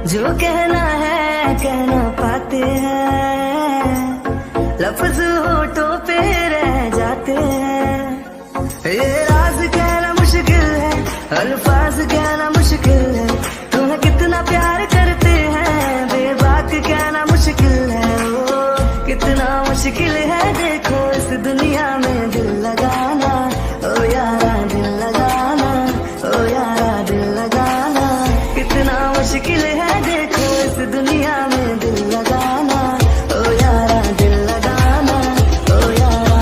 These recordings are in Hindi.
जो कहना है कहना पाते हैं, लफ्ज होठों पे रह जाते हैं। ये राज कहना मुश्किल है, अल्फाज कहना मुश्किल है, तुम्हें कितना प्यार करते हैं बेबाक कहना मुश्किल है। ओ कितना मुश्किल है देखो इस दुनिया में दिल लगाना, ओ यारा दिल लगाना, ओ यारा दिल लगाना। कितना मुश्किल है देखो इस दुनिया में दिल लगाना, ओ यारा दिल लगाना, ओ यारा।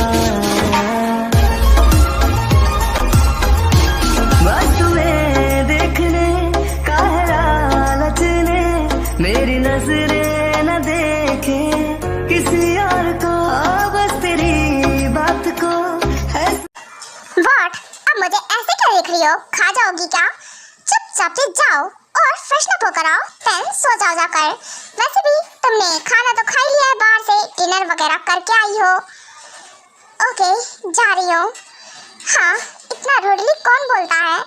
बस तुम्हें देखने का है लालच ने, मेरी नजरें न देखे किसी और को, बस तेरी बात को है। व्हाट? अब मुझे ऐसे क्या देख रही हो? खा जाओगी क्या? चुपचाप से जाओ और फ्रेशन अप होकर आओ, देन सो जाओ जाकर। वैसे भी तुमने खाना तो खा ही लिया है, बाहर से डिनर वगैरह करके आई हो। ओके, जा रही हूँ। हाँ, इतना रूडली कौन बोलता है?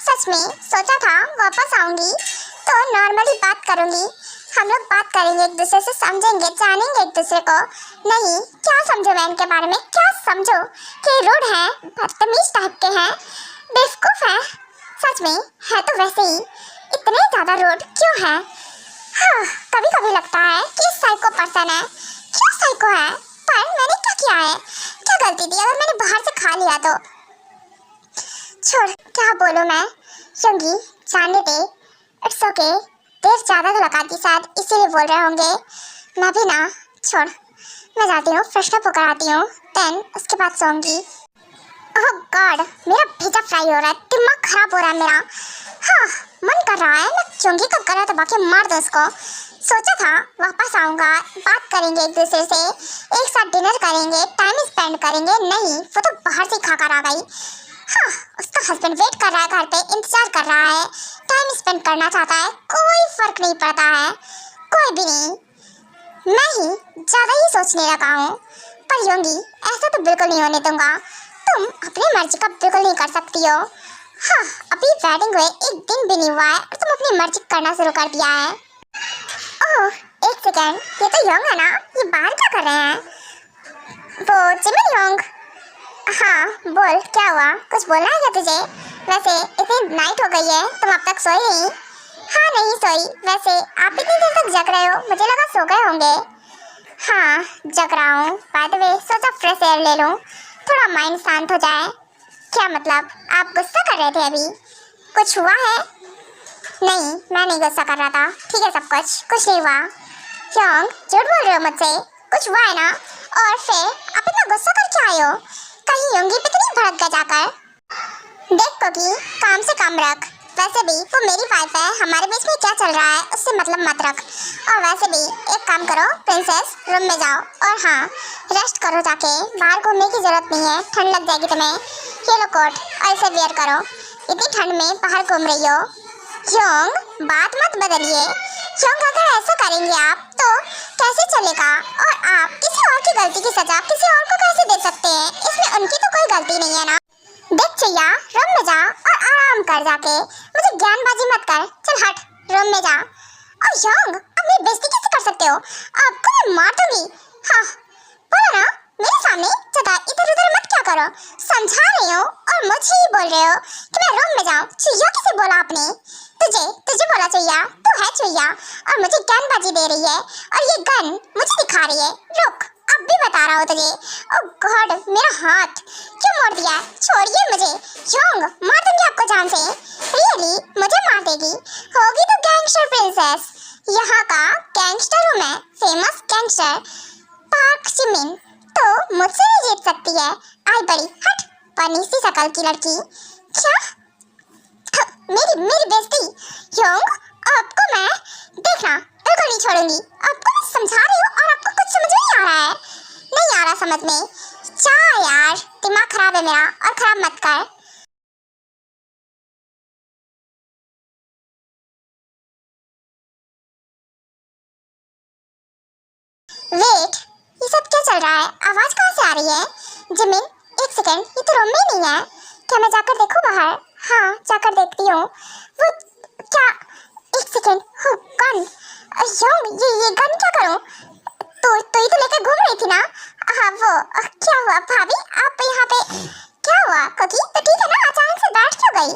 सच में सोचा था वापस आऊंगी तो नॉर्मली बात करूंगी, हम लोग बात करेंगे एक दूसरे से, समझेंगे जानेंगे एक दूसरे को। नहीं, क्या समझो मैं इनके बारे में? क्या समझो कि रूड है, बदतमीज टाइप के हैं, बेवकूफ है। सच में है तो वैसे ही इतने ज़्यादा रूड क्यों है? हाँ, कभी कभी लगता है कि साइको पर्सन है। क्यों साइको है? पर मैंने क्या किया है? क्या गलती थी अगर मैंने बाहर से खा लिया तो? छोड़, क्या बोलूँ मैं? योंगी, जाने दे, इट्स ओके। देर ज़्यादा लगा दी शायद, इसीलिए बोल रहे होंगे। मैं भी ना, छोड़, मैं जाती हूँ, फ्रेशन अप होकर आती हूँ, देन उसके बाद सोऊंगी। ओह गॉड, मेरा भेजा फ्राई हो रहा है, दिमाग खराब हो रहा है मेरा। हाँ, मन कर रहा है मैं चुंगी का गला दबा के मार दूँ उसको। सोचा था वापस आऊँगा, बात करेंगे एक दूसरे से, एक साथ डिनर करेंगे, टाइम स्पेंड करेंगे। नहीं, वो तो बाहर से खा कर आ गई। हाँ, उसका हस्बैंड वेट कर रहा है घर पे, इंतजार कर रहा है, टाइम स्पेंड करना चाहता है। कोई फर्क नहीं पड़ता है, कोई भी नहीं। मैं ही ज़्यादा ही सोचने लगा हूँ। पर योंगी, ऐसा तो बिल्कुल नहीं होने दूंगा। तुम अपनी मर्जी का बिल्कुल नहीं कर सकती हो। हाँ, अभी वेडिंग हुए एक दिन भी नहीं हुआ है और तुम अपनी मर्जी करना शुरू कर दिया है। ओह, एक सेकेंड, ये तो योंग है ना? ये बाहर क्या कर रहे हैं? वो जिमिन योंग। हाँ, बोल, क्या हुआ? कुछ बोलना है क्या तुझे? वैसे इतनी नाइट हो गई है, तुम अब तक सोई नहीं? हाँ, नहीं सोई। वैसे आप इतनी देर तक जग रहे हो, मुझे लगा सो गए होंगे। हाँ, जग रहा हूँ। बाय द वे, सोचा फ्रेश एयर ले लूँ, थोड़ा माइंड शांत हो जाए। क्या मतलब, आप गुस्सा कर रहे थे अभी? कुछ हुआ है? नहीं, मैं नहीं गुस्सा कर रहा था, ठीक है सब कुछ नहीं हुआ। योंग, झूठ बोल रहे हो मुझसे? कुछ हुआ है ना? और फिर आप इतना गुस्सा करके आए हो? कहीं योंगी पे तो नहीं भड़क गए जाकर? देख कोकी, काम से काम रख। वैसे भी वो मेरी वाइफ है, हमारे बीच में क्या चल रहा है उससे मतलब मत रख। और वैसे भी एक काम करो प्रिंसेस, रूम में जाओ और हाँ, रेस्ट करो जाके, बाहर घूमने की जरूरत नहीं है, ठंड लग जाएगी तुम्हें। ये लो कोट और इसे वेयर करो, इतनी ठंड में बाहर घूम रही हो। योंग, बात मत बदलिए। योंग, अगर ऐसा करेंगे आप तो कैसे चलेगा? और आप किसी और की गलती की सजा किसी और को कैसे दे सकते हैं? इसमें उनकी तो कोई गलती नहीं है ना। देख चैया, रूम में जा और आराम कर जाके, मुझे ज्ञानबाजी मत कर। चल हट, रूम में जा। और योंग, अब मेरी बेइज्जती कैसे कर सकते हो? आपको मैं मार दूंगी। हाँ, बोलो ना, मेरे सामने ज्यादा इधर उधर मत क्या करो। समझा रही हो और मुझे ही बोल रहे हो कि मैं रूम में जाऊँ। चुईया किसे बोला आपने? तुझे बोला चुईया, तू है चुईया और मुझे ज्ञानबाजी दे रही है और ये गन मुझे दिखा रही है। रुक, अब भी बता रहा हूँ तुझे। ओह गॉड, मेरा हाथ क्यों मोड़ दिया? छोड़िए मुझे। योंग, मार दूंगी आपको जान से। रियली, मुझे मार देगी? होगी तो गैंगस्टर प्रिंसेस, यहाँ का गैंगस्टर हूँ मैं, फेमस गैंगस्टर पार्क जिमिन। तो मुझसे नहीं जीत सकती है। आई बड़ी, हट, पनी सी शकल की लड़की। क्या? मेरी बेइज्जती? योंग, आपको मैं देखना बिल्कुल नहीं छोड़ूंगी। आपको मैं समझा रही हूँ और आपको कुछ समझ नहीं आ रहा है। नहीं आ रहा समझ में? जा यार, दिमाग खराब है मेरा और खराब मत कर। वेट, ये सब क्या चल रहा है? आवाज कहाँ से आ रही है? जिमिन, एक सेकेंड, ये तो रूम में नहीं है। क्या मैं जाकर देखूं बाहर? हाँ, जाकर देखती हूँ। वो क्या एक सेकेंड, हो गन। योंग, ये गन क्या करूं? तो ही तो लेकर घूम रही थी ना। हाँ वो क्या हुआ भाभी, आप यहाँ पे क्या हुआ? कुकी तो ठीक है ना, अचानक से बैठ क्यों गई?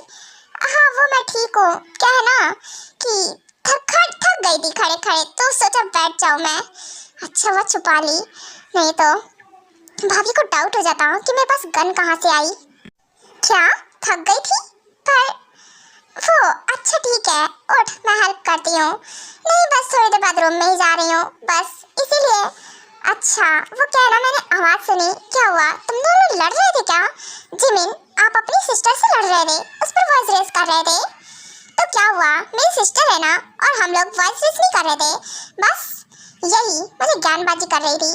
हाँ वो मैं ठीक हूँ, क्या है ना कि थक गई थी खड़े खड़े, तो सोचा बैठ जाऊँ मैं। अच्छा वो छुपा ली, नहीं तो भाभी को डाउट हो जाता कि मेरे पास गन कहाँ से आई। क्या थक गई थी? पर वो अच्छा ठीक है, उठ मैं हेल्प करती हूँ। नहीं बस थोड़ी देर बाद रूम में ही जा रही हूँ, बस इसीलिए। अच्छा वो कह रहा, मैंने आवाज सुनी, क्या हुआ तुम दोनों लड़ रहे थे क्या? जिमिन आप अपनी सिस्टर से लड़ रहे थे, उस पर वॉइस रेस कर रहे थे, तो क्या हुआ? मेरी सिस्टर है ना, और हम लोग वॉइस रेस नहीं कर रहे थे, बस यही मुझे ज्ञानबाजी कर रही थी।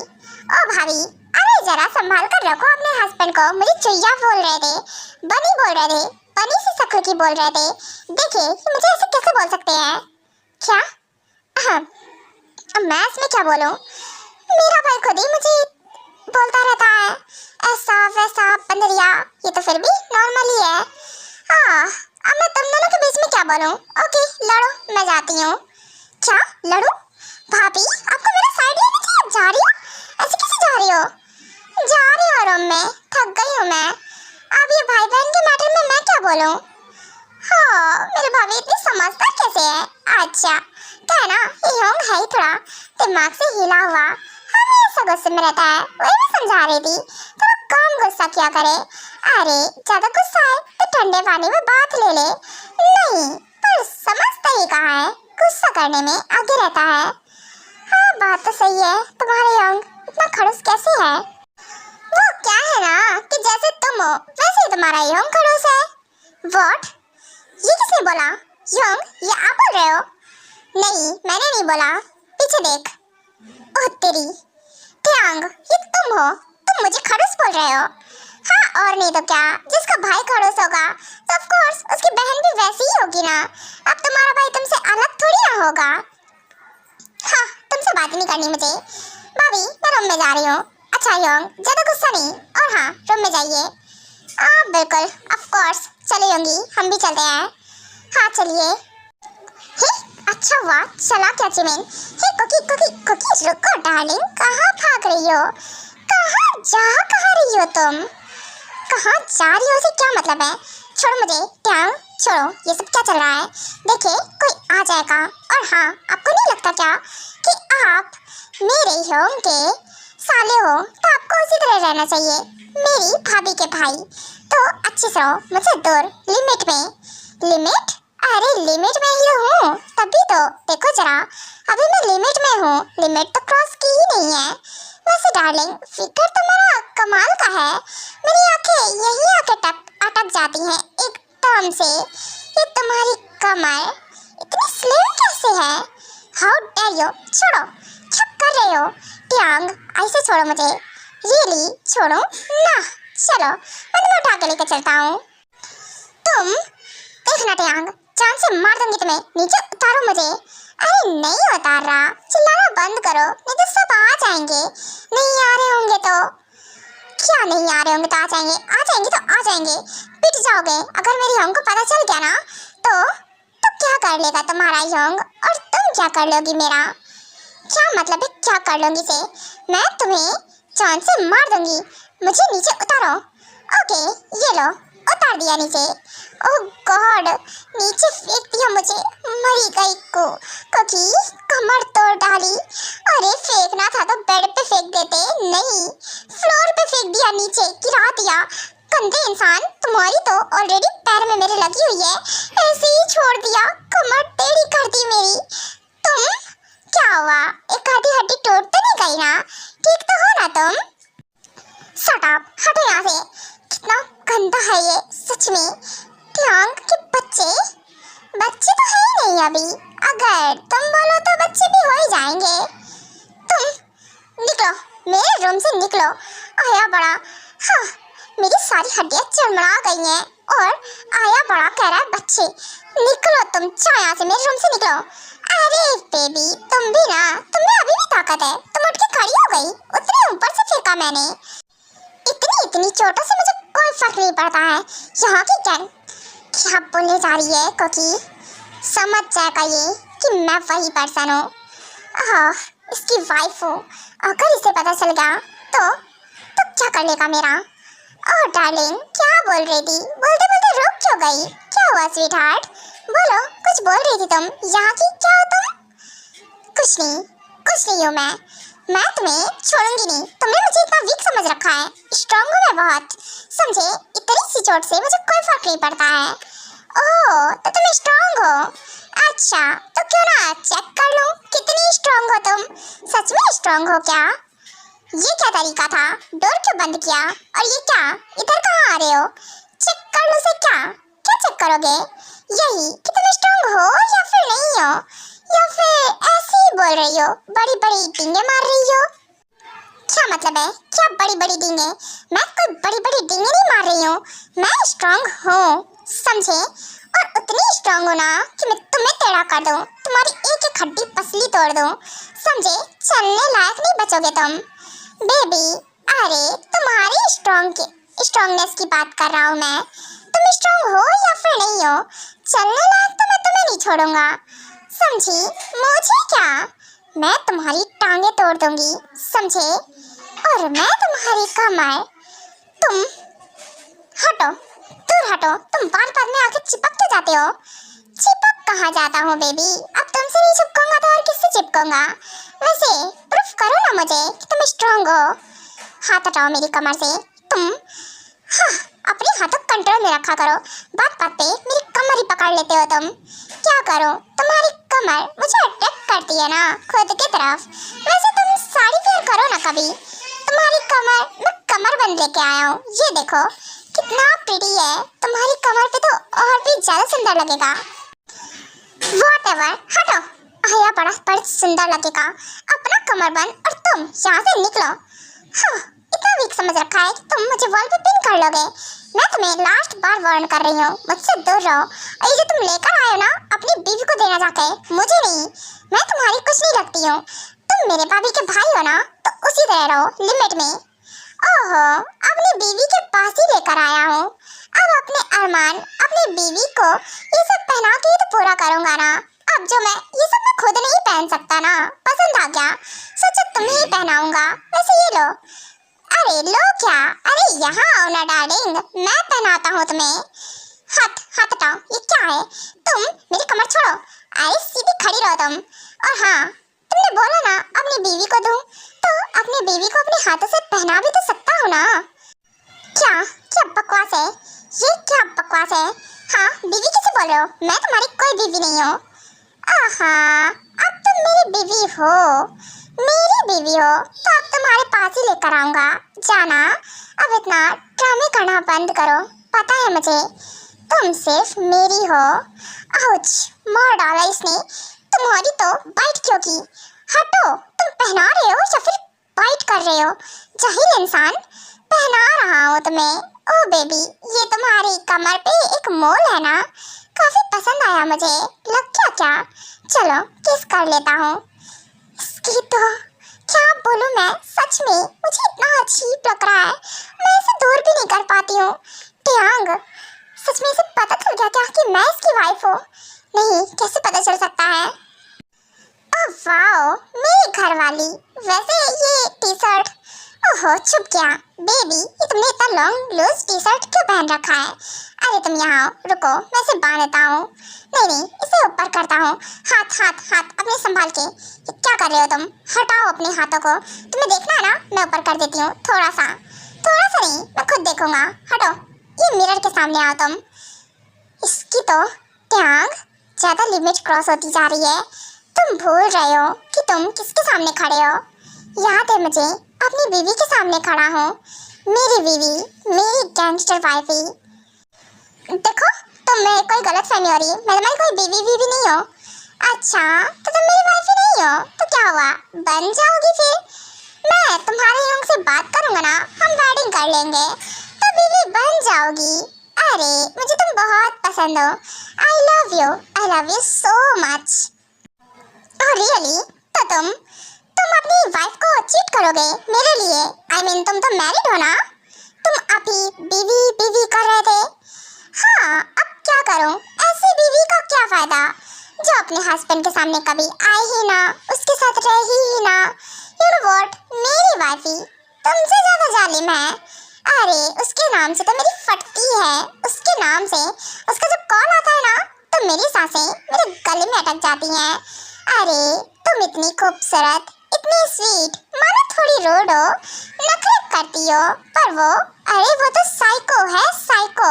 ओ भाभी अरे जरा संभाल कर रखो अपने हस्बैंड को, मुझे चुईया बोल रहे थे, बनी बोल रहे थे, बनी से शक्ल की बोल रहे थे। देखिए ये मुझे ऐसे कैसे बोल सकते हैं? क्या? अब मैं इसमें क्या बोलूं? मेरा भाई खुद ही मुझे बोलता रहता है ऐसा वैसा बंदरिया, ये तो फिर भी नॉर्मल ही है। हाँ अब मैं तुम दोनों के बीच में क्या बोलूं? ओके लड़ो, मैं जाती हूँ। क्या लड़ूं? भाभी आपको मेरा साइड लेना चाहिए, आप जा रही हो? ऐसे कैसे जा रही हो? जा रही हूँ रूम में, थक गई हूँ मैं। अब ये भाई बहन के मैटर में मैं क्या बोलूं? हाँ मेरे भाभी इतनी समझदार कैसे है? अच्छा क्या है ना, ये योंग है ही थोड़ा दिमाग से हिला हुआ, हमेशा गुस्से में रहता है। वही मैं समझा रही थी थोड़ा कम गुस्सा किया करे। अरे ज्यादा गुस्सा है तो ठंडे पानी में बात ले ले। नहीं पर समझता ही कहाँ है, गुस्सा करने में आगे रहता है। हाँ बात तो सही है, तुम्हारे योंग इतना खड़ूस कैसे है? वो क्या है ना कि जैसे तुम हो वैसे ही तुम्हारा योंग खड़ूस है। व्हाट? ये किसने बोला? योंग ये आप बोल रहे हो? नहीं मैंने नहीं बोला, पीछे देख। ओह तेरी ट्यांग, ये तुम हो? तुम मुझे खड़ूस बोल रहे हो? हाँ और नहीं तो क्या, जिसका भाई खड़ूस होगा तो ऑफ कोर्स उसकी बहन भी वैसी ही होगी ना। अब तुम्हारा भाई तुमसे अलग थोड़ी ना होगा। हाँ तुमसे बात नहीं करनी मुझे। भाभी मैं रूम में जा रही हूँ। अच्छा योंग ज्यादा गुस्सा नहीं, और हाँ रूम में जाइए। बिल्कुल ऑफ कोर्स, चले होंगी हम भी चलते हैं। हाँ चलिए। अच्छा हुआ चला क्या जिमिन? हे कुकी रुको डार्लिंग, कहाँ भाग रही हो? कहाँ रही हो तुम? कहाँ जा रही हो से क्या मतलब है? छोड़ो मुझे ट्यांग, छोड़ो, ये सब क्या चल रहा है? देखिए कोई आ जाएगा। और हाँ आपको नहीं लगता क्या कि आप मेरे योंग के साले हो, तो आपको उसी तरह रहना चाहिए, मेरी भाभी के भाई। तो अच्छे से रहो, मुझे दूर, लिमिट में। लिमिट? अरे लिमिट में ही हूँ तभी तो, देखो जरा अभी मैं लिमिट में हूँ, लिमिट तो क्रॉस की ही नहीं है। वैसे डार्लिंग फिगर तुम्हारा कमाल का है, मेरी आंखें यही आके अटक जाती हैं एकदम से। ये तुम्हारी कमर इतनी स्लिम कैसे है? How dare you? छोड़ो, क्या कर रहे हो? ट्यांग ऐसे छोड़ो मुझे, रियली छोड़ो ना। चलो मैं तुम्हें उठा के लेकर चलता हूँ। तुम देखना ट्यांग, जान से मार दूंगी तुम्हें, नीचे उतारो मुझे। अरे नहीं उतार रहा, चिल्लाना बंद करो नहीं तो सब आ जाएंगे। नहीं आ रहे होंगे तो क्या? नहीं आ रहे होंगे तो आ जाएंगे, आ जाएंगे तो आ जाएंगे, पिट जाओगे। अगर मेरी योंग को पता चल गया ना तो क्या कर लेगा तुम्हारा योंग, और तुम क्या कर लोगी मेरा? क्या मतलब है क्या कर लूंगी से? मैं तुम्हें जान से मार दूंगी, मुझे नीचे उतारो। ओके ये लो, उतार दिया नीचे। ओह गॉड, नीचे फेंक दिया मुझे, मरी गई को क्योंकि कमर तोड़ डाली। अरे फेंकना था तो बेड पे फेंक देते, नहीं फ्लोर पे फेंक दिया, नीचे गिरा दिया। गंदे इंसान, तुम्हारी तो ऑलरेडी पैर में मेरे लगी हुई है, ऐसे ही छोड़ दिया, कमर टेढ़ी कर दी मेरी। तुम क्या हुआ, एक आधी हड्डी टूट तो नहीं गई ना? ठीक तो हो ना तुम? शट अप, हटो यहाँ से, कितना गंदा है ये सच में। ट्यांग के बच्चे तो है ही नहीं अभी, अगर तुम बोलो तो बच्चे भी हो ही जाएंगे। तुम निकलो, मेरे रूम से निकलो। आया बड़ा, हाँ मेरी सारी हड्डियाँ चरमरा गई हैं, और आया बड़ा कह रहा है बच्चे। निकलो तुम, जाओ यहाँ से, मेरे रूम से निकलो। अरे बेबी तुम भी ना, तुम में अभी भी ताकत है, तुम उठ के खड़ी हो गई, उतने ऊपर से फेंका मैंने। इतनी चोटों से मुझे कोई फर्क नहीं पड़ता है। यहाँ की क्या बोलने जा रही है कोकी? समझ जाएगा ये कि मैं वही पर्सन हूँ। इसकी वाइफ हूँ। अगर इसे पता चल गया तो क्या कर लेगा मेरा? ओह डार्लिंग, क्या बोल रही थी? बोलते बोलते रुक क्यों गई? क्या हुआ स्वीट हार्ट? बोलो, कुछ बोल रही थी तुम। यहाँ की क्या हो तुम? कुछ नहीं हूँ मैं तुम्हें छोड़ूंगी नहीं। तुमने मुझे इतना वीक समझ रखा है। स्ट्रांग हूँ मैं बहुत, समझे? इतनी सी चोट से मुझे कोई फर्क नहीं पड़ता है। ओह, तो तुम स्ट्रांग हो? अच्छा, तो क्यों ना चेक कर लूं कितनी स्ट्रांग हो तुम? सच में स्ट्रांग हो क्या? ये क्या तरीका था? डोर क्यों बंद किया? और ये क्या, इधर कहाँ आ रहे हो? चेक कर लो से क्या चेक करोगे? यही कि तुम स्ट्रांग हो या फिर नहीं हो, या फिर ऐसे ही बोल रही हो, बड़ी बड़ी डींगे मार रही हो? क्या मतलब है? क्या बड़ी बड़ी डींगे? मैं कोई बड़ी बड़ी डींगे नहीं मार रही हूँ। मैं स्ट्रांग हूँ, समझे? और उतनी स्ट्रांग हो ना कि मैं तुम्हें टेढ़ा कर दूँ, तुम्हारी एक एक हड्डी पसली तोड़ दूँ, समझे? चलने लायक नहीं बचोगे तुम। बेबी, अरे तुम्हारी स्ट्रांगनेस की बात कर रहा हूँ मैं। तुम स्ट्रांग हो या फिर नहीं हो, चलने लायक तो मैं तुम्हें नहीं छोड़ूंगा, समझी? मुझे क्या, मैं तुम्हारी टांगे तोड़ दूंगी, समझे? और मैं तुम्हारी कमर, तुम हटो, दूर हटो। तुम बार बार में आके चिपक के जाते हो। चिपक कहाँ जाता हूँ बेबी? अब तुमसे नहीं चिपकूंगा तो और किससे चिपकूंगा? वैसे प्रूफ करो ना मुझे कि तुम स्ट्रांग हो। हाथ हटाओ मेरी कमर से तुम। हाँ, अपने हाथों कंट्रोल में रखा करो। बात बात पे मेरी कमर ही पकड़ लेते हो तुम। क्या करो, तुम्हारी कमर मुझे अटैक करती है ना खुद की तरफ। वैसे तुम साड़ी वेयर करो ना कभी। तुम्हारी कमर, मैं कमर बंद लेके आया हूँ, ये देखो कितना प्रिटी है। तुम्हारी कमर पे तो और भी ज्यादा सुंदर लगेगा। Whatever, हटो। आया बड़ा सुंदर लगेगा। अपना कमर बंद और तुम यहाँ से निकलो। हाँ, इतना वीक समझ रखा है कि तुम मुझे वॉल पे पिन कर लोगे। मैं तुम्हें लास्ट बार वार्न कर रही हूँ, मुझसे दूर रहो। और ये जो तुम लेकर आए हो ना अपनी बीवी को देना जाके, मुझे नहीं। मैं तुम्हारी कुछ नहीं लगती हूँ। तुम मेरे भाभी के भाई हो ना, तो उसी तरह रहो, लिमिट में। ओहो, अपनी बीवी के पास ही लेकर आया हूँ। अब अपने अरमान, अपनी बीवी को ये सब पहना के तो पूरा करूँगा ना। अब जो मैं ये सब मैं खुद नहीं पहन सकता ना, पसंद आ गया, सोचा तुम्हें ही पहनाऊंगा। वैसे ये लो। अरे लो क्या? अरे यहाँ आओ ना डार्लिंग, मैं पहनाता हूँ तुम्हें। हाथ हटाओ, ये क्या है? तुम मेरी कमर छोड़ो। अरे सीधी खड़ी रहो तुम। और हाँ, तुमने बोला ना अपनी बीवी को दूं, तो अपनी बीवी को अपने हाथों से पहना भी तो सकता हूँ ना। क्या क्या बकवास है ये? क्या बकवास है? हाँ, बीवी किसे बोल रहे हो? मैं तुम्हारी कोई बीवी नहीं हूँ। आहा, अब तुम मेरी बीवी हो। मेरी बीवी हो तो अब तुम्हारे पास ही लेकर आऊंगा। जाना, अब इतना ड्रामे करना बंद करो। पता है मुझे, तुम सिर्फ मेरी हो। आउच, मार डाला इसने। तुम्हारी तो बाइट क्यों की? हटो, तुम पहना रहे हो या फिर बाइट कर रहे हो? जाहिल इंसान, पहना रहा हूँ तुम्हें। ओ बेबी, ये तुम्हारी कमर पे एक मोल है ना, काफी पसंद आया मुझे। लग क्या? चलो किस कर लेता हूँ इसकी तो। क्या बोलूँ मैं, सच में मुझे इतना अजीब लग रहा है, मैं इसे दूर भी नहीं कर पाती हूँ। ट्यांग, सच में इसे पता चल गया क्या कि मैं इसकी वाइफ हूँ? नहीं, कैसे पता चल सकता है? ओह वाओ, मेरी घरवाली। वैसे ये टी शर्ट, ओहो चुप गया। बेबी, ये तुमने इतना लॉन्ग लूज टी शर्ट क्यों पहन रखा है? अरे तुम यहाँ आओ, रुको, मैं इसे बांध देता हूँ। नहीं, इसे ऊपर करता हूँ। हाथ अपने संभाल के। ये क्या कर रहे हो तुम? हटाओ अपने हाथों को। तुम्हें देखना है ना, मैं ऊपर कर देती हूँ थोड़ा सा नहीं, मैं खुद देखूंगा। हटो, ये मिरर के सामने आओ तुम। इसकी तो ट्यांग ज्यादा लिमिट क्रॉस होती जा रही है। तुम भूल रहे हो कि तुम किसके सामने खड़े हो। याद है मुझे, अपनी बीवी के सामने खड़ा हूँ। मेरी बीवी, मेरी गैंगस्टर वाइफी। देखो, तुम में कोई गलतफहमी हो रही है। मैं तुम्हारी कोई बीवी नहीं हो। अच्छा, तो तुम मेरी वाइफी नहीं हो तो क्या हुआ, बन जाओगी फिर? मैं तुम्हारे यूं से बात करूंगा ना, हम वेडिंग कर लेंगे तो बीवी बन जाओगी। अरे मुझे तुम बहुत पसंद हो। I love you so much. Oh really? तो तुम अपनी वाइफ को चीट करोगे मेरे लिए? I mean, तुम तो मैरिड हो ना? तुम अभी बीवी कर रहे थे। हाँ, अब क्या करूं? ऐसी बीवी का क्या फायदा जो अपने हस्बैंड के सामने कभी आए ही ना, उसके साथ रही ही ना। यू नो व्हाट, मेरी वाइफी तुमसे ज्यादा जालिम है। अरे उसके नाम से तो मेरी फटती है। उसके नाम से उसका जब कॉल आता है ना तो मेरी सांसें मेरे गले में अटक जाती हैं। अरे तुम इतनी खूबसूरत, इतनी स्वीट, मानो थोड़ी रूड हो, नखरे करती हो, पर वो तो साइको है, साइको।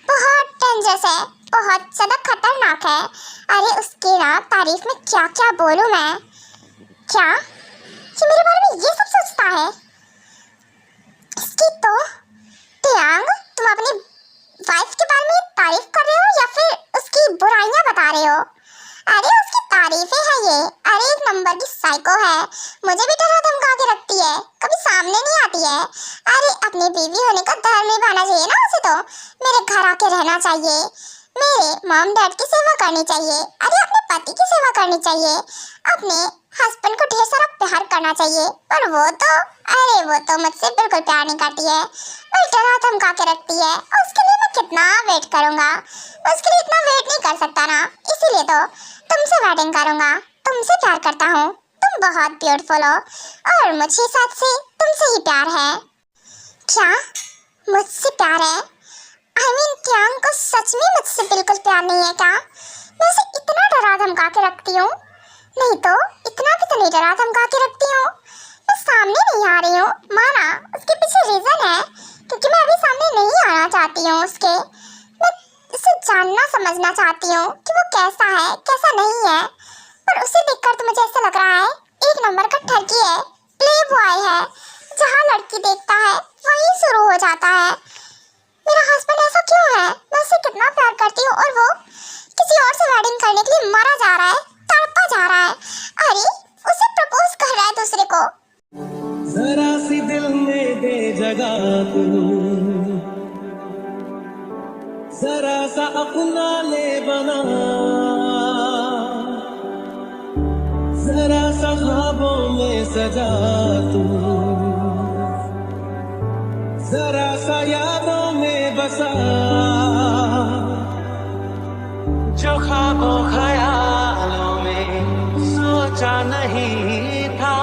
बहुत डेंजरस है, बहुत ज्यादा खतरनाक है। अरे उसकी ना तारीफ में क्या क्या बोलूं मैं। क्या ये मेरे बारे में ये सब सोचता है? इसकी तो टियांग, तुम अपनी वाइफ के बारे में तारीफ कर रहे हो या फिर उसकी बुराइयां बता रहे हो? अरे उसकी तारीफें है ये। अरे एक नंबर की साइको है, मुझे भी डरा धमका के रखती है, कभी सामने नहीं आती है। अरे अपनी बीवी होने का डर निभाना चाहिए ना उसे, तो मेरे घर आके रहना चाहिए, मेरे मॉम डैड की सेवा करनी चाहिए, अरे अपने पति की सेवा करनी चाहिए, अपने हस्बैंड को ढेर सारा प्यार करना चाहिए। पर वो तो मुझसे बिल्कुल प्यार नहीं करती है, बस डरा धमका के रखती है। और उसके लिए मैं कितना वेट करूंगा? उसके लिए इतना वेट नहीं कर सकता ना, इसीलिए तो तुमसे वेटिंग करूंगा। तुमसे प्यार करता हूँ, तुम बहुत ब्यूटीफुल हो और मुझे साथ से तुमसे ही प्यार है। क्या मुझसे प्यार है? I mean, टियांग को सच में मुझसे बिल्कुल प्यार नहीं है क्या? मैं उसे इतना डरा धमका के रखती हूँ, नहीं तो इतना भी तो नहीं डरा धमका के रखती हूँ। मैं सामने नहीं आ रही हूँ, माना उसके पीछे रीजन है, क्योंकि मैं अभी सामने नहीं आना चाहती हूँ उसके। मैं उसे जानना समझना चाहती हूँ कि वो कैसा है, कैसा नहीं है। पर उसे देखकर तो मुझे ऐसा लग रहा है एक नंबर का ठगी है, प्ले बॉय है, जहाँ लड़की देखता है वहीं शुरू हो जाता है। मेरा हस्बैंड ऐसा क्यों है? मैं उससे कितना प्यार करती हूँ और वो किसी और से वेडिंग करने के लिए मरा जा रहा है, तड़पा जा रहा है। अरे उसे प्रपोज कर रहा है दूसरे को। जरा सी दिल में दे जगह तू, जरा सा अपना ले बना, जरा सा ख्वाबों में सजा तू, जरा सा यादों में बसा, जो ख्वाबों ख्यालों में सोचा नहीं था,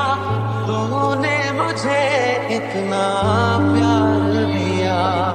तूने मुझे इतना